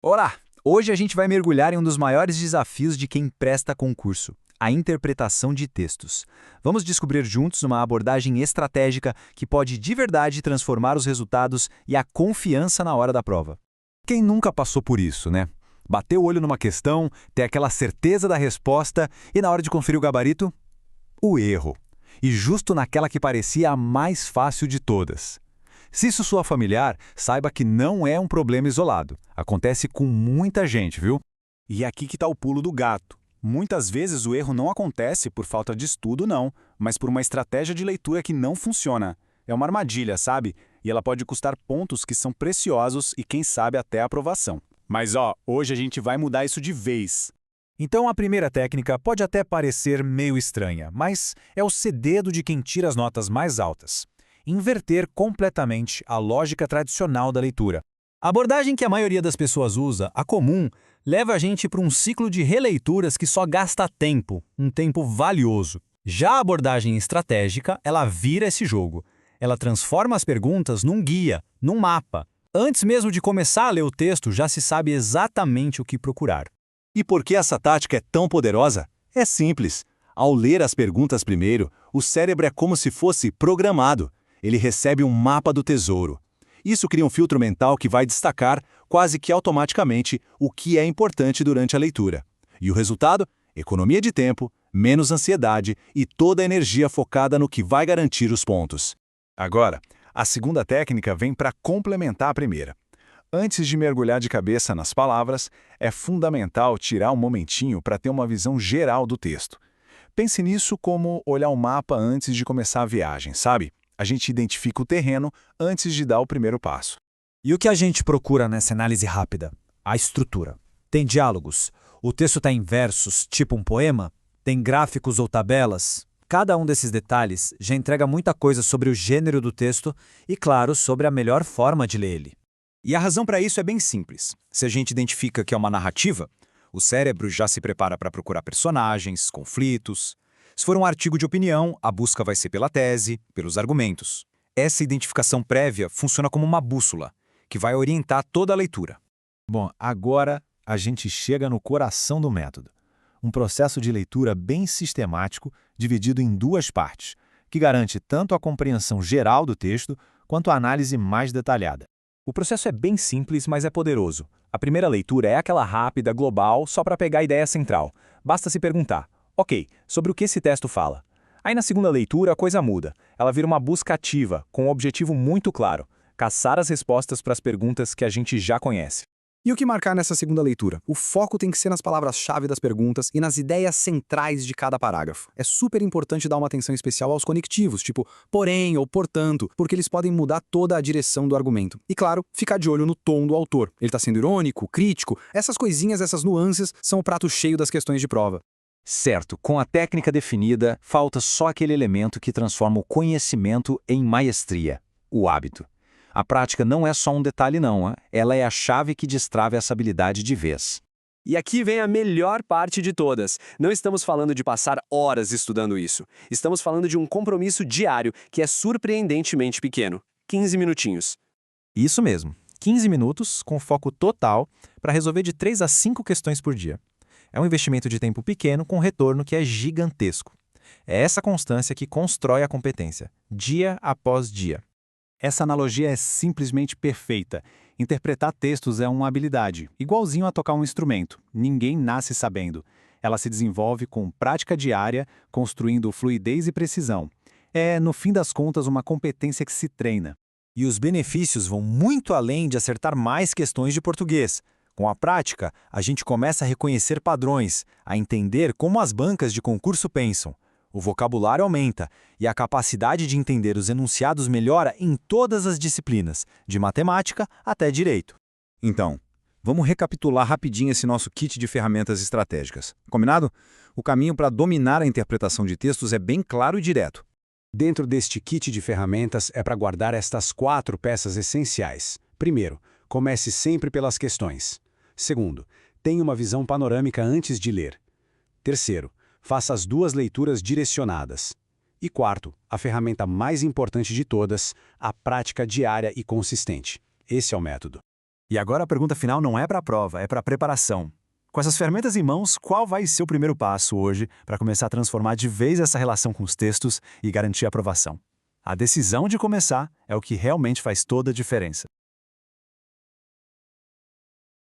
Olá! Hoje a gente vai mergulhar em um dos maiores desafios de quem presta concurso, a interpretação de textos. Vamos descobrir juntos uma abordagem estratégica que pode de verdade transformar os resultados e a confiança na hora da prova. Quem nunca passou por isso, né? Bater o olho numa questão, ter aquela certeza da resposta e na hora de conferir o gabarito, o erro. E justo naquela que parecia a mais fácil de todas. Se isso soa familiar, saiba que não é um problema isolado. Acontece com muita gente, viu? E é aqui que está o pulo do gato. Muitas vezes o erro não acontece por falta de estudo, não, mas por uma estratégia de leitura que não funciona. É uma armadilha, sabe? E ela pode custar pontos que são preciosos e, quem sabe, até a aprovação. Mas hoje a gente vai mudar isso de vez. Então a primeira técnica pode até parecer meio estranha, mas é o segredo de quem tira as notas mais altas. Inverter completamente a lógica tradicional da leitura. A abordagem que a maioria das pessoas usa, a comum, leva a gente para um ciclo de releituras que só gasta tempo, um tempo valioso. Já a abordagem estratégica, ela vira esse jogo. Ela transforma as perguntas num guia, num mapa. Antes mesmo de começar a ler o texto, já se sabe exatamente o que procurar. E por que essa tática é tão poderosa? É simples. Ao ler as perguntas primeiro, o cérebro é como se fosse programado. Ele recebe um mapa do tesouro. Isso cria um filtro mental que vai destacar, quase que automaticamente, o que é importante durante a leitura. E o resultado? Economia de tempo, menos ansiedade e toda a energia focada no que vai garantir os pontos. Agora, a segunda técnica vem para complementar a primeira. Antes de mergulhar de cabeça nas palavras, é fundamental tirar um momentinho para ter uma visão geral do texto. Pense nisso como olhar o mapa antes de começar a viagem, sabe? A gente identifica o terreno antes de dar o primeiro passo. E o que a gente procura nessa análise rápida? A estrutura. Tem diálogos? O texto está em versos, tipo um poema? Tem gráficos ou tabelas? Cada um desses detalhes já entrega muita coisa sobre o gênero do texto e, claro, sobre a melhor forma de ler ele. E a razão para isso é bem simples. Se a gente identifica que é uma narrativa, o cérebro já se prepara para procurar personagens, conflitos. Se for um artigo de opinião, a busca vai ser pela tese, pelos argumentos. Essa identificação prévia funciona como uma bússola, que vai orientar toda a leitura. Bom, agora a gente chega no coração do método. Um processo de leitura bem sistemático, dividido em duas partes, que garante tanto a compreensão geral do texto, quanto a análise mais detalhada. O processo é bem simples, mas é poderoso. A primeira leitura é aquela rápida, global, só para pegar a ideia central. Basta se perguntar: ok, sobre o que esse texto fala? Aí na segunda leitura a coisa muda. Ela vira uma busca ativa, com um objetivo muito claro: caçar as respostas para as perguntas que a gente já conhece. E o que marcar nessa segunda leitura? O foco tem que ser nas palavras-chave das perguntas e nas ideias centrais de cada parágrafo. É super importante dar uma atenção especial aos conectivos, tipo porém ou portanto, porque eles podem mudar toda a direção do argumento. E claro, ficar de olho no tom do autor. Ele está sendo irônico, crítico? Essas coisinhas, essas nuances, são o prato cheio das questões de prova. Certo, com a técnica definida, falta só aquele elemento que transforma o conhecimento em maestria: o hábito. A prática não é só um detalhe não, ela é a chave que destrava essa habilidade de vez. E aqui vem a melhor parte de todas. Não estamos falando de passar horas estudando isso. Estamos falando de um compromisso diário que é surpreendentemente pequeno. 15 minutinhos. Isso mesmo, 15 minutos com foco total para resolver de 3 a 5 questões por dia. É um investimento de tempo pequeno com retorno que é gigantesco. É essa constância que constrói a competência, dia após dia. Essa analogia é simplesmente perfeita. Interpretar textos é uma habilidade, igualzinho a tocar um instrumento. Ninguém nasce sabendo. Ela se desenvolve com prática diária, construindo fluidez e precisão. É, no fim das contas, uma competência que se treina. E os benefícios vão muito além de acertar mais questões de português. Com a prática, a gente começa a reconhecer padrões, a entender como as bancas de concurso pensam. O vocabulário aumenta e a capacidade de entender os enunciados melhora em todas as disciplinas, de matemática até direito. Então, vamos recapitular rapidinho esse nosso kit de ferramentas estratégicas. Combinado? O caminho para dominar a interpretação de textos é bem claro e direto. Dentro deste kit de ferramentas é para guardar estas 4 peças essenciais. Primeiro, comece sempre pelas questões. Segundo, tenha uma visão panorâmica antes de ler. Terceiro, faça as 2 leituras direcionadas. E quarto, a ferramenta mais importante de todas, a prática diária e consistente. Esse é o método. E agora a pergunta final não é para a prova, é para a preparação. Com essas ferramentas em mãos, qual vai ser o primeiro passo hoje para começar a transformar de vez essa relação com os textos e garantir a aprovação? A decisão de começar é o que realmente faz toda a diferença.